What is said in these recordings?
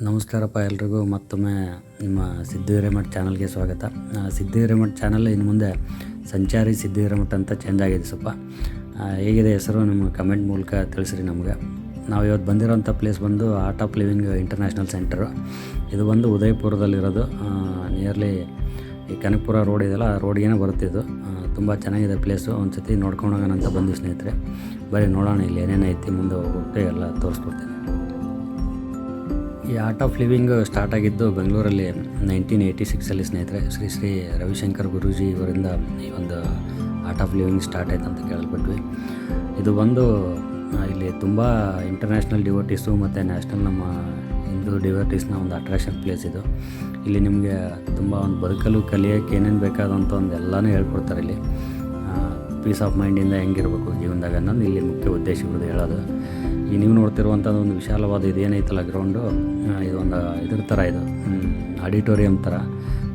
ನಮಸ್ಕಾರಪ್ಪ ಎಲ್ರಿಗೂ ಮತ್ತೊಮ್ಮೆ ನಿಮ್ಮ ಸಿದ್ದು ಹಿರೇಮಠ ಚಾನಲ್ಗೆ ಸ್ವಾಗತ. ಸಿದ್ದು ಹಿರೇಮಠ ಚಾನಲ್ ಇನ್ನು ಮುಂದೆ ಸಂಚಾರಿ ಸಿದ್ದು ಹಿರೇಮಠ ಅಂತ ಚೇಂಜ್ ಆಗಿದೆ. ಸ್ವಲ್ಪ ಹೇಗಿದೆ ಹೆಸರು ನಿಮ್ಮ ಕಮೆಂಟ್ ಮೂಲಕ ತಿಳಿಸ್ರಿ ನಮಗೆ. ನಾವು ಇವತ್ತು ಬಂದಿರೋಂಥ ಪ್ಲೇಸ್ ಬಂದು art of living international centre. ಇದು ಬಂದು ಉದಯಪುರದಲ್ಲಿರೋದು. ನಿಯರ್ಲಿ ಈ ಕನಕಪುರ ರೋಡ್ ಇದೆಯಲ್ಲ, ಆ ರೋಡ್ಗೇನೆ ಬರುತ್ತಿದ್ದು. ತುಂಬ ಚೆನ್ನಾಗಿದೆ ಪ್ಲೇಸು. ಒಂದು ಸತಿ ನೋಡ್ಕೊಂಡೋಗೋಣ ಅಂತ ಬಂದು ಸ್ನೇಹಿತರೆ. ಬರೀ ನೋಡೋಣ ಇಲ್ಲಿ ಏನೇನೈತಿ, ಮುಂದೆ ಹೋಗ್ಬಿಟ್ಟು ಎಲ್ಲ ತೋರಿಸ್ಕೊಡ್ತೀನಿ. ಈ ಆರ್ಟ್ ಆಫ್ ಲಿವಿಂಗ್ ಸ್ಟಾರ್ಟ್ ಆಗಿದ್ದು ಬೆಂಗಳೂರಲ್ಲಿ 1986 ಸ್ನೇಹಿತರೆ. ಶ್ರೀ ಶ್ರೀ ರವಿಶಂಕರ್ ಗುರೂಜಿ ಇವರಿಂದ ಈ ಒಂದು ಆರ್ಟ್ ಆಫ್ ಲಿವಿಂಗ್ ಸ್ಟಾರ್ಟ್ ಆಯ್ತು ಅಂತ ಕೇಳಲ್ಪಟ್ವಿ. ಇದು ಬಂದು ಇಲ್ಲಿ ತುಂಬ ಇಂಟರ್ನ್ಯಾಷನಲ್ ಡಿವೋಟೀಸು ಮತ್ತು ನ್ಯಾಷನಲ್ ನಮ್ಮ ಹಿಂದೂ ಡಿವೋಟೀಸ್ನ ಒಂದು ಅಟ್ರಾಕ್ಷನ್ ಪ್ಲೇಸ್ ಇದು. ಇಲ್ಲಿ ನಿಮಗೆ ತುಂಬ ಒಂದು ಬದುಕಲು ಕಲಿಯೋಕ್ಕೆ ಏನೇನು ಬೇಕಾದಂಥ ಒಂದು ಎಲ್ಲನೂ ಹೇಳ್ಕೊಡ್ತಾರೆ. ಇಲ್ಲಿ ಪೀಸ್ ಆಫ್ ಮೈಂಡಿಂದ ಹೆಂಗಿರಬೇಕು ಜೀವನದಾಗ ಅನ್ನೋದು ಇಲ್ಲಿ ಮುಖ್ಯ ಉದ್ದೇಶ ಇರೋದು ಹೇಳೋದು. ಈ ನೀವು ನೋಡ್ತಿರುವಂಥದ್ದು ಒಂದು ವಿಶಾಲವಾದ ಇದೇನೈತಲ್ಲ ಗ್ರೌಂಡು, ಇದೊಂದು ಇದ್ರ ಥರ, ಇದು ಆಡಿಟೋರಿಯಂ ಥರ,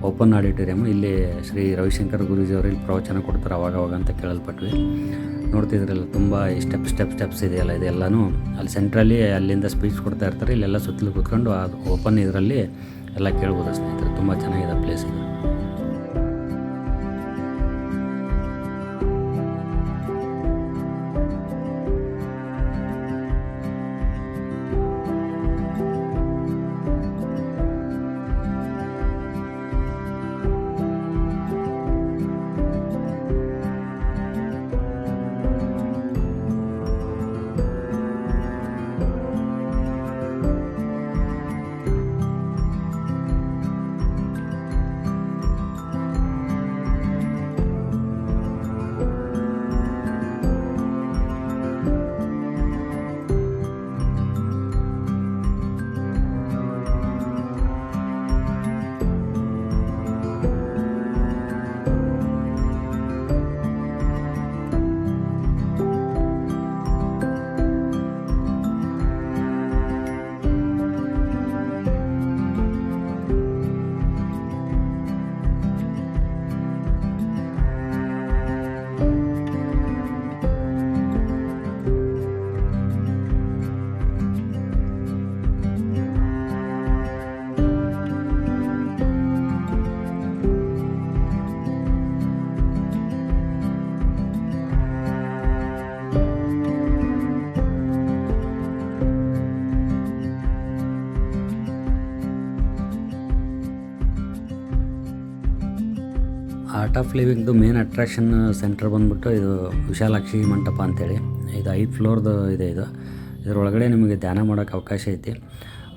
ಓಪನ್ ಆಡಿಟೋರಿಯಮ್. ಇಲ್ಲಿ ಶ್ರೀ ರವಿಶಂಕರ್ ಗುರೂಜಿ ಅವರು ಇಲ್ಲಿ ಪ್ರವಚನ ಕೊಡ್ತಾರೆ ಅವಾಗವಾಗ ಅಂತ ಕೇಳಲ್ಪಟ್ವಿ. ನೋಡ್ತಿದ್ರಲ್ಲ, ತುಂಬ ಸ್ಟೆಪ್ಸ್ ಇದೆಯಲ್ಲ, ಇದೆಲ್ಲನೂ ಅಲ್ಲಿ ಸೆಂಟ್ರಲ್ಲಿ ಅಲ್ಲಿಂದ ಸ್ಪೀಚ್ ಕೊಡ್ತಾ ಇರ್ತಾರೆ. ಇಲ್ಲೆಲ್ಲ ಸುತ್ತಲೂ ಕೂತ್ಕೊಂಡು ಅದು ಓಪನ್ ಇದರಲ್ಲಿ ಎಲ್ಲ ಕೇಳ್ಬೋದು ಸ್ನೇಹಿತರೆ. ತುಂಬ ಚೆನ್ನಾಗಿದೆ ಪ್ಲೇಸ್ ಇದು. ಆರ್ಟ್ ಆಫ್ ಲಿವಿಂಗ್ದು ಮೇನ್ ಅಟ್ರಾಕ್ಷನ್ ಸೆಂಟರ್ ಬಂದ್ಬಿಟ್ಟು ಇದು ವಿಶಾಲಾಕ್ಷಿ ಮಂಟಪ ಅಂತೇಳಿ. ಇದು 5 ಫ್ಲೋರ್ದು ಇದೆ. ಇದರೊಳಗಡೆ ನಿಮಗೆ ಧ್ಯಾನ ಮಾಡೋಕ್ಕೆ ಅವಕಾಶ ಐತಿ.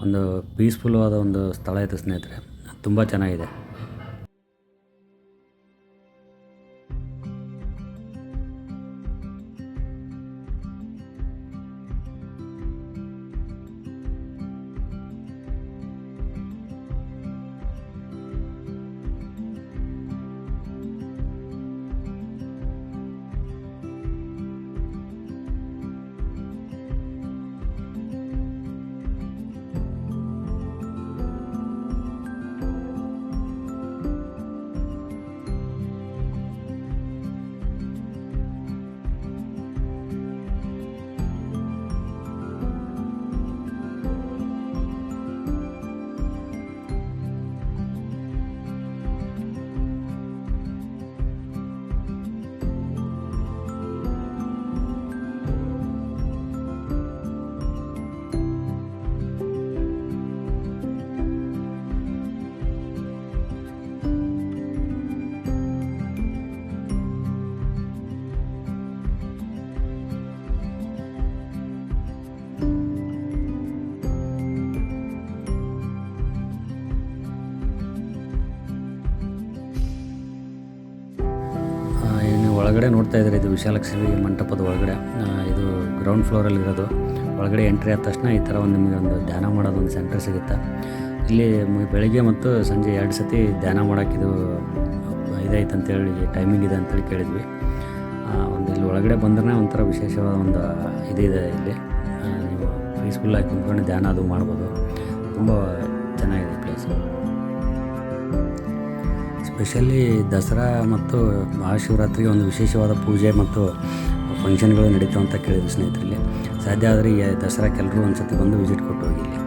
ಒಂದು ಪೀಸ್ಫುಲ್ ಆದ ಒಂದು ಸ್ಥಳ ಐತೆ ಸ್ನೇಹಿತರೆ. ತುಂಬ ಚೆನ್ನಾಗಿದೆ. ಒಳಗಡೆ ನೋಡ್ತಾ ಇದ್ದಾರೆ, ಇದು ವಿಶಾಲಕ್ಷ್ಮಿ ಮಂಟಪದ ಒಳಗಡೆ. ಇದು ಗ್ರೌಂಡ್ ಫ್ಲೋರಲ್ಲಿ ಇರೋದು. ಒಳಗಡೆ ಎಂಟ್ರಿ ಆದ ತಕ್ಷಣ ಈ ಥರ ಒಂದು ನಿಮಗೆ ಒಂದು ಧ್ಯಾನ ಮಾಡೋದೊಂದು ಸೆಂಟರ್ ಸಿಗುತ್ತೆ. ಇಲ್ಲಿ ಬೆಳಗ್ಗೆ ಮತ್ತು ಸಂಜೆ 2 ಸತಿ ಧ್ಯಾನ ಮಾಡೋಕ್ಕಿದು ಇದೈತೆ ಅಂತೇಳಿ, ಟೈಮಿಂಗ್ ಇದೆ ಅಂತೇಳಿ ಕೇಳಿದ್ವಿ. ಒಂದು ಇಲ್ಲಿ ಒಳಗಡೆ ಬಂದ್ರೆ ಒಂಥರ ವಿಶೇಷವಾದ ಒಂದು ಇದಿದೆ. ಇಲ್ಲಿ ನೀವು ಪೀಸ್ಫುಲ್ಲಾಗಿ ಕುಂತ್ಕೊಂಡು ಧ್ಯಾನ ಅದು ಮಾಡ್ಬೋದು. ತುಂಬ ಚೆನ್ನಾಗಿದೆ ಪ್ಲೇಸು. ಸ್ಪೆಷಲಿ ದಸರಾ ಮತ್ತು ಮಹಾಶಿವರಾತ್ರಿಗೆ ಒಂದು ವಿಶೇಷವಾದ ಪೂಜೆ ಮತ್ತು ಫಂಕ್ಷನ್ಗಳು ನಡೀತಾವೆ ಅಂತ ಕೇಳಿದ್ವಿ ಸ್ನೇಹಿತರಲ್ಲಿ. ಸಾಧ್ಯ ಆದರೆ ಈ ದಸರಾಕ್ಕೆ ಎಲ್ಲರೂ ಒಂದು ಸತಿ ಬಂದು ವಿಸಿಟ್ ಕೊಟ್ಟು ಹೋಗಿ ಇಲ್ಲಿ.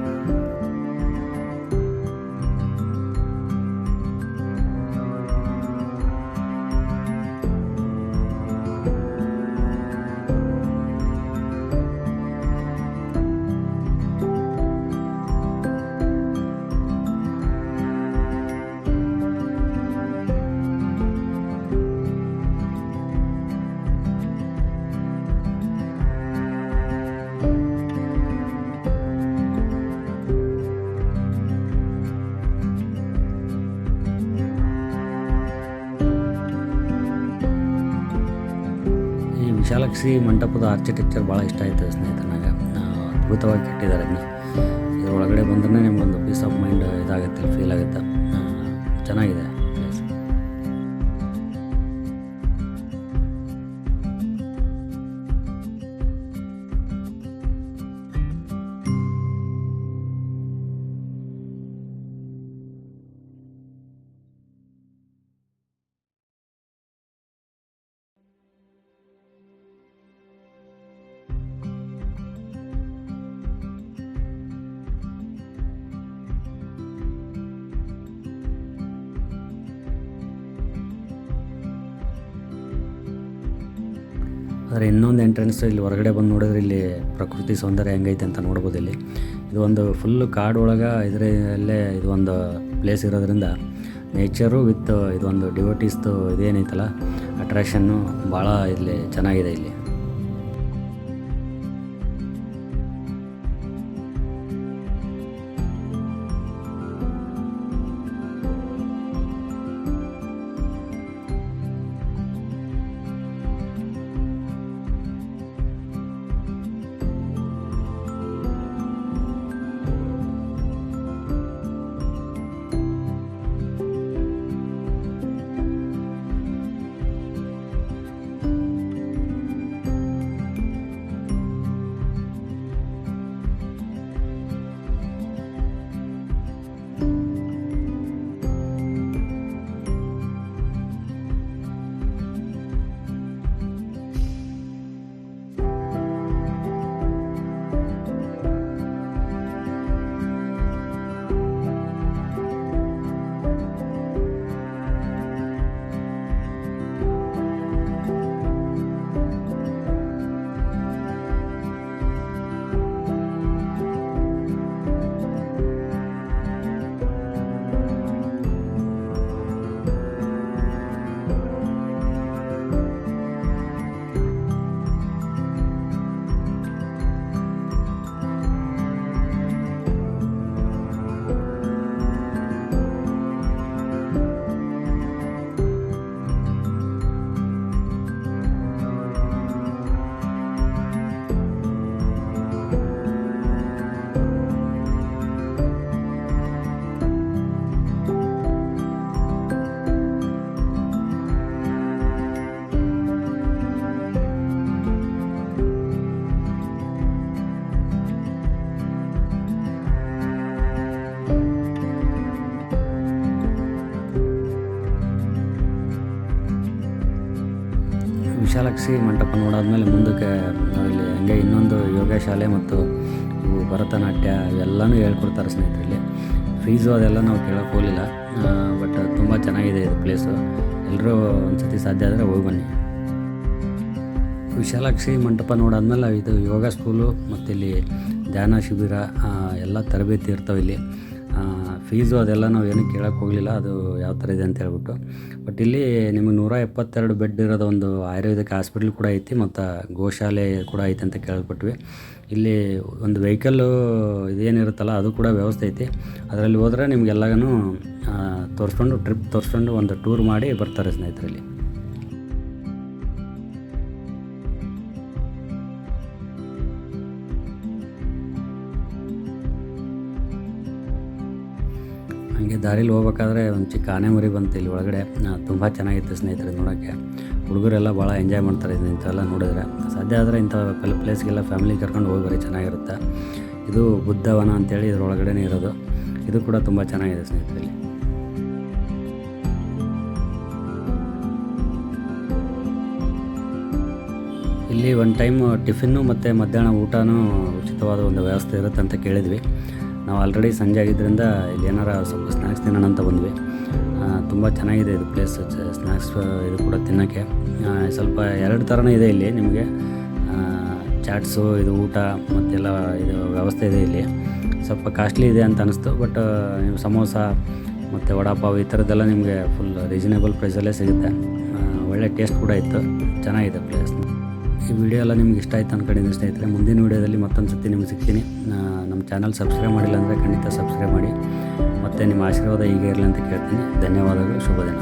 ವಿಶಾಲಾಕ್ಷಿ ಮಂಟಪದ ಆರ್ಕಿಟೆಕ್ಚರ್ ಭಾಳ ಇಷ್ಟ ಆಯಿತು ಸ್ನೇಹಿತರೆ ನನಗೆ. ಅದ್ಭುತವಾಗಿ ಕಟ್ಟಿದ್ದಾರೆ ಅದನ್ನ. ಇದ್ರ ಒಳಗಡೆ ಬಂದ್ರೆ ನಿಮಗೊಂದು ಪೀಸ್ ಆಫ್ ಮೈಂಡ್ ಇದಾಗುತ್ತೆ, ಫೀಲ್ ಆಗುತ್ತೆ. ಚೆನ್ನಾಗಿದೆ ಪ್ಲೇಸ್. ಆದರೆ ಇನ್ನೊಂದು ಎಂಟ್ರೆನ್ಸ್ ಇಲ್ಲಿ ಹೊರಗಡೆ ಬಂದು ನೋಡಿದ್ರೆ ಇಲ್ಲಿ ಪ್ರಕೃತಿ ಸೌಂದರ್ಯ ಹೆಂಗೈತೆ ಅಂತ ನೋಡ್ಬೋದು. ಇಲ್ಲಿ ಇದು ಒಂದು ಫುಲ್ಲು ಕಾಡು ಒಳಗೆ ಇದರಲ್ಲೇ ಇದು ಒಂದು ಪ್ಲೇಸ್ ಇರೋದ್ರಿಂದ ನೇಚರು ವಿತ್ ಇದೊಂದು ಡಿವೋಟೀಸ್ದು ಇದೇನೈತಲ್ಲ ಅಟ್ರಾಕ್ಷನ್ನು ಭಾಳ ಇಲ್ಲಿ ಚೆನ್ನಾಗಿದೆ. ಇಲ್ಲಿ ವಿಶಾಲಾಕ್ಷಿ ಮಂಟಪ ನೋಡಾದ್ಮೇಲೆ ಮುಂದಕ್ಕೆ ನಾವಿಲ್ಲಿ ಹಂಗೆ ಇನ್ನೊಂದು ಯೋಗ ಶಾಲೆ ಮತ್ತು ಇವು ಭರತನಾಟ್ಯ ಇವೆಲ್ಲನೂ ಹೇಳ್ಕೊಡ್ತಾರೆ ಸ್ನೇಹಿತರಲ್ಲಿ. ಫೀಸು ಅದೆಲ್ಲ ನಾವು ಕೇಳೋಕ್ಕೆ ಹೋಗಲಿಲ್ಲ, ಬಟ್ ತುಂಬ ಚೆನ್ನಾಗಿದೆ ಇದು ಪ್ಲೇಸು. ಎಲ್ಲರೂ ಒಂದು ಸತಿ ಸಾಧ್ಯ ಆದರೆ ಹೋಗಿ ಬನ್ನಿ. ವಿಶಾಲಾಕ್ಷಿ ಮಂಟಪ ನೋಡಾದ್ಮೇಲೆ ಇದು ಯೋಗ ಸ್ಕೂಲು ಮತ್ತು ಇಲ್ಲಿ ಧ್ಯಾನ ಶಿಬಿರ ಎಲ್ಲ ತರಬೇತಿ ಇರ್ತವೆ ಇಲ್ಲಿ. ಫೀಸು ಅದೆಲ್ಲ ನಾವು ಏನೂ ಕೇಳೋಕ್ಕೆ ಹೋಗಲಿಲ್ಲ, ಅದು ಯಾವ ಥರ ಇದೆ ಅಂತ ಹೇಳ್ಬಿಟ್ಟು. ಬಟ್ ಇಲ್ಲಿ ನಿಮಗೆ 172 ಬೆಡ್ ಇರೋದು ಒಂದು ಆಯುರ್ವೇದಿಕ್ ಹಾಸ್ಪಿಟ್ಲ್ ಕೂಡ ಐತಿ ಮತ್ತು ಗೋಶಾಲೆ ಕೂಡ ಐತೆ ಅಂತ ಕೇಳ್ಪಟ್ವಿ. ಇಲ್ಲಿ ಒಂದು ವೆಹಿಕಲ್ಲು ಇದೇನಿರುತ್ತಲ್ಲ ಅದು ಕೂಡ ವ್ಯವಸ್ಥೆ ಐತಿ. ಅದರಲ್ಲಿ ಹೋದರೆ ನಿಮಗೆಲ್ಲನೂ ತೋರಿಸ್ಕೊಂಡು ಟ್ರಿಪ್ ತೋರಿಸ್ಕೊಂಡು ಒಂದು ಟೂರ್ ಮಾಡಿ ಬರ್ತಾರೆ ಸ್ನೇಹಿತರಲ್ಲಿ. ಹಾಗೆ ದಾರಿಲಿ ಹೋಗ್ಬೇಕಾದ್ರೆ ಒಂದು ಚಿಕ್ಕ ಆನೆ ಮರಿ ಬಂತು ಇಲ್ಲಿ ಒಳಗಡೆ. ತುಂಬ ಚೆನ್ನಾಗಿತ್ತು ಸ್ನೇಹಿತರೆ ನೋಡೋಕ್ಕೆ. ಹುಡುಗರೆಲ್ಲ ಭಾಳ ಎಂಜಾಯ್ ಮಾಡ್ತಾರೆ ಇಂಥವೆಲ್ಲ ನೋಡಿದ್ರೆ. ಸಾಧ್ಯ ಆದರೆ ಇಂಥ ಪ್ಲೇಸ್ಗೆಲ್ಲ ಫ್ಯಾಮಿಲಿ ಕರ್ಕೊಂಡು ಹೋಗಿ ಬರೀ ಚೆನ್ನಾಗಿರುತ್ತೆ. ಇದು ಬುದ್ಧವನ ಅಂತೇಳಿ ಇದರೊಳಗಡೆ ಇರೋದು. ಇದು ಕೂಡ ತುಂಬ ಚೆನ್ನಾಗಿದೆ ಸ್ನೇಹಿತರಲ್ಲಿ. ಇಲ್ಲಿ ಒಂದು ಟೈಮ್ ಟಿಫಿನ್ನು ಮತ್ತು ಮಧ್ಯಾಹ್ನ ಊಟನೂ ಉಚಿತವಾದ ಒಂದು ವ್ಯವಸ್ಥೆ ಇರುತ್ತೆ ಅಂತ ಕೇಳಿದ್ವಿ. ನಾವು ಆಲ್ರೆಡಿ ಸಂಜೆ ಆಗಿದ್ದರಿಂದ ಇಲ್ಲಿ ಏನಾರ ಸ್ವಲ್ಪ ಸ್ನ್ಯಾಕ್ಸ್ ತಿನ್ನೋಣ ಅಂತ ಬಂದ್ವಿ. ತುಂಬ ಚೆನ್ನಾಗಿದೆ ಇದು ಪ್ಲೇಸ್. ಸ್ನ್ಯಾಕ್ಸ್ ಇದು ಕೂಡ ತಿನ್ನೋಕ್ಕೆ ಸ್ವಲ್ಪ ಎರಡು ಥರನೇ ಇದೆ ಇಲ್ಲಿ. ನಿಮಗೆ ಚಾಟ್ಸು, ಇದು ಊಟ ಮತ್ತೆಲ್ಲ ಇದು ವ್ಯವಸ್ಥೆ ಇದೆ ಇಲ್ಲಿ. ಸ್ವಲ್ಪ ಕಾಸ್ಟ್ಲಿ ಇದೆ ಅಂತ ಅನ್ನಿಸ್ತು, ಬಟ್ ನೀವು ಸಮೋಸ ಮತ್ತು ವಡಾಪಾವ್ ಈ ಥರದ್ದೆಲ್ಲ ನಿಮಗೆ ಫುಲ್ ರೀಸನೇಬಲ್ ಪ್ರೈಸಲ್ಲೇ ಸಿಗುತ್ತೆ. ಒಳ್ಳೆ ಟೇಸ್ಟ್ ಕೂಡ ಇತ್ತು. ಚೆನ್ನಾಗಿದೆ ಪ್ಲೇಸ್. ಈ ವಿಡಿಯೋ ಎಲ್ಲ ನಿಮ್ಗೆ ಇಷ್ಟ ಆಯ್ತು ಅಂದ್ಕೊಂಡಿದ್ದೀನಿ ಸ್ನೇಹಿತರೆ. ಮುಂದಿನ ವಿಡಿಯೋದಲ್ಲಿ ಮತ್ತೊಂದು ಸತಿ ನಿಮ್ಗೆ ಸಿಗ್ತೀನಿ. ನಮ್ಮ ಚಾನಲ್ ಸಬ್ಸ್ಕ್ರೈಬ್ ಮಾಡಿಲ್ಲ ಅಂದರೆ ಖಂಡಿತ ಸಬ್ಸ್ಕ್ರೈಬ್ ಮಾಡಿ. ಮತ್ತು ನಿಮ್ಮ ಆಶೀರ್ವಾದ ಹೀಗೆ ಇರಲಿ ಅಂತ ಕೇಳ್ತೀನಿ. ಧನ್ಯವಾದಗಳು. ಶುಭ ದಿನ.